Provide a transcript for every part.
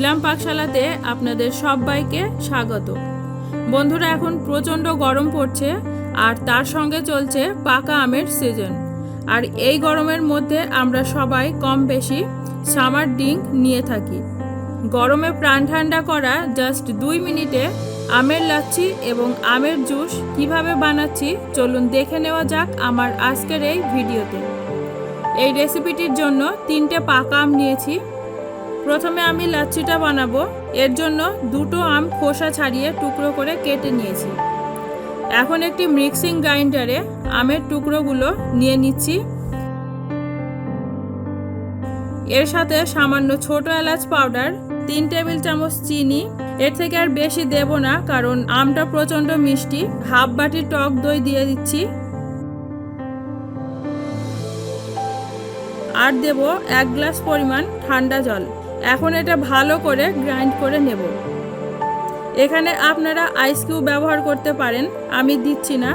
ঝিলাম পাকশালাতে আপনাদের সবাইকে স্বাগত। বন্ধুরা, এখন প্রচণ্ড গরম পড়ছে আর তার সঙ্গে চলছে পাকা আমের সিজন। আর এই গরমের মধ্যে আমরা সবাই কম বেশি সামার ড্রিঙ্ক নিয়ে থাকি। গরমে প্রাণ ঠান্ডা করা জাস্ট 2 মিনিটে আমের লাচ্ছি এবং আমের জুস কিভাবে বানাচ্ছি চলুন দেখে নেওয়া যাক আমার আজকের এই ভিডিওতে। এই রেসিপিটির জন্য 3টে পাকা আম নিয়েছি। প্রথমে আমি লাচ্ছিটা বানাবো, এর জন্য 2টো আম খোসা ছাড়িয়ে টুকরো করে কেটে নিয়েছি। এখন একটি মিক্সিং গ্রাইন্ডারে আমের টুকরোগুলো নিয়ে নিচ্ছি। এর সাথে সামান্য ছোট এলাচ পাউডার, 3 টেবিল চামচ চিনি, এর থেকে আর বেশি দেব না কারণ আমটা প্রচণ্ড মিষ্টি। হাফ বাটি টক দই দিয়ে দিচ্ছি আর দেব 1 গ্লাস পরিমাণ ঠান্ডা জল। এখন এটা ভালো করে গ্রাইন্ড করে নেব। এখানে আপনারা আইস কিউব ব্যবহার করতে পারেন, আমি দিচ্ছি না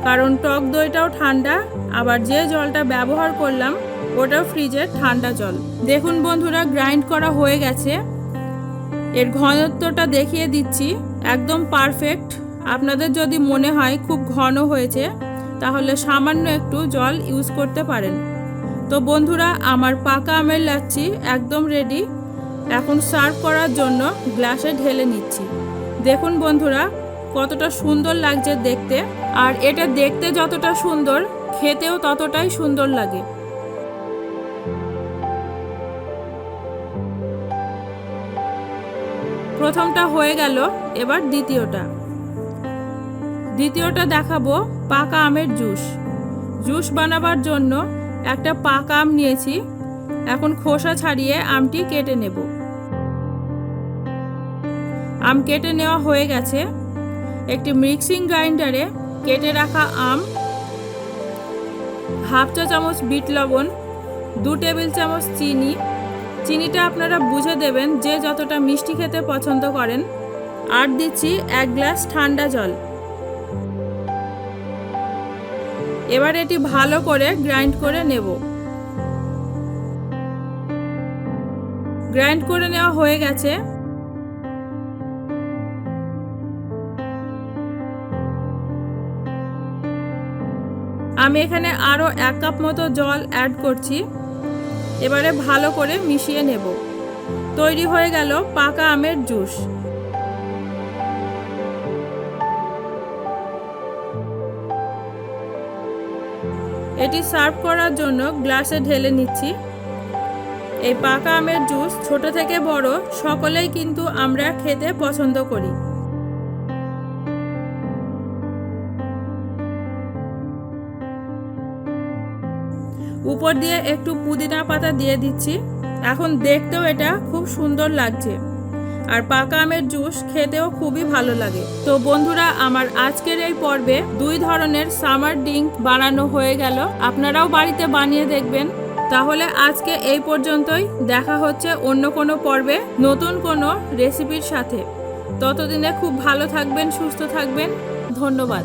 কারণ টক দইটাও ঠান্ডা, আবার যে জলটা ব্যবহার করলাম ওটাও ফ্রিজের ঠান্ডা জল। দেখুন বন্ধুরা, গ্রাইন্ড করা হয়ে গেছে। এর ঘনত্বটা দেখিয়ে দিচ্ছি, একদম পারফেক্ট। আপনাদের যদি মনে হয় খুব ঘন হয়েছে তাহলে সামান্য একটু জল ইউজ করতে পারেন। তো বন্ধুরা, আমার পাকা আমের লাচ্ছি একদম রেডি। এখন সার্ভ করার জন্য গ্লাসে ঢেলে নিচ্ছি। দেখুন বন্ধুরা, কতটা সুন্দর লাগছে দেখতে, আর এটা দেখতে যতটা সুন্দর খেতেও ততটাই সুন্দর লাগে। প্রথমটা হয়ে গেল, এবার দ্বিতীয়টা দেখাবো পাকা আমের জুস বানাবার জন্য একটা পাকা আম নিয়েছি। এখন খোসা ছাড়িয়ে আমটি কেটে নেব। আম কেটে নেওয়া হয়ে গেছে। একটি মিক্সিং গ্রাইন্ডারে কেটে রাখা আম, হাফ চা চামচ বিট লবণ, 2 টেবিল চামচ চিনিটা আপনারা বুঝে দেবেন যে যতটা মিষ্টি খেতে পছন্দ করেন, আর দিচ্ছি 1 গ্লাস ঠান্ডা জল। এবার এটি ভালো করে গ্রাইন্ড করে নেব। গ্রাইন্ড করে নেওয়া হয়ে গেছে। আমি এখানে আরও 1 কাপ মতো জল অ্যাড করছি। এবারে ভালো করে মিশিয়ে নেব। তৈরি হয়ে গেল পাকা আমের জুস। এটি সার্ভ করার জন্য গ্লাসে ঢেলে নিচ্ছি। এই পাকা আমের জুস ছোট থেকে বড় সকলেই কিন্তু আমরা খেতে পছন্দ করি। উপর দিয়ে একটু পুদিনা পাতা দিয়ে দিচ্ছি। এখন দেখতেও এটা খুব সুন্দর লাগছে, আর পাকা আমের জুস খেতেও খুবই ভালো লাগে। তো বন্ধুরা, আমার আজকের এই পর্বে 2 ধরনের সামার ড্রিঙ্ক বানানো হয়ে গেল। আপনারাও বাড়িতে বানিয়ে দেখবেন। তাহলে আজকে এই পর্যন্তই। দেখা হচ্ছে অন্য কোনো পর্বে নতুন কোনো রেসিপির সাথে। ততদিনে খুব ভালো থাকবেন, সুস্থ থাকবেন। ধন্যবাদ।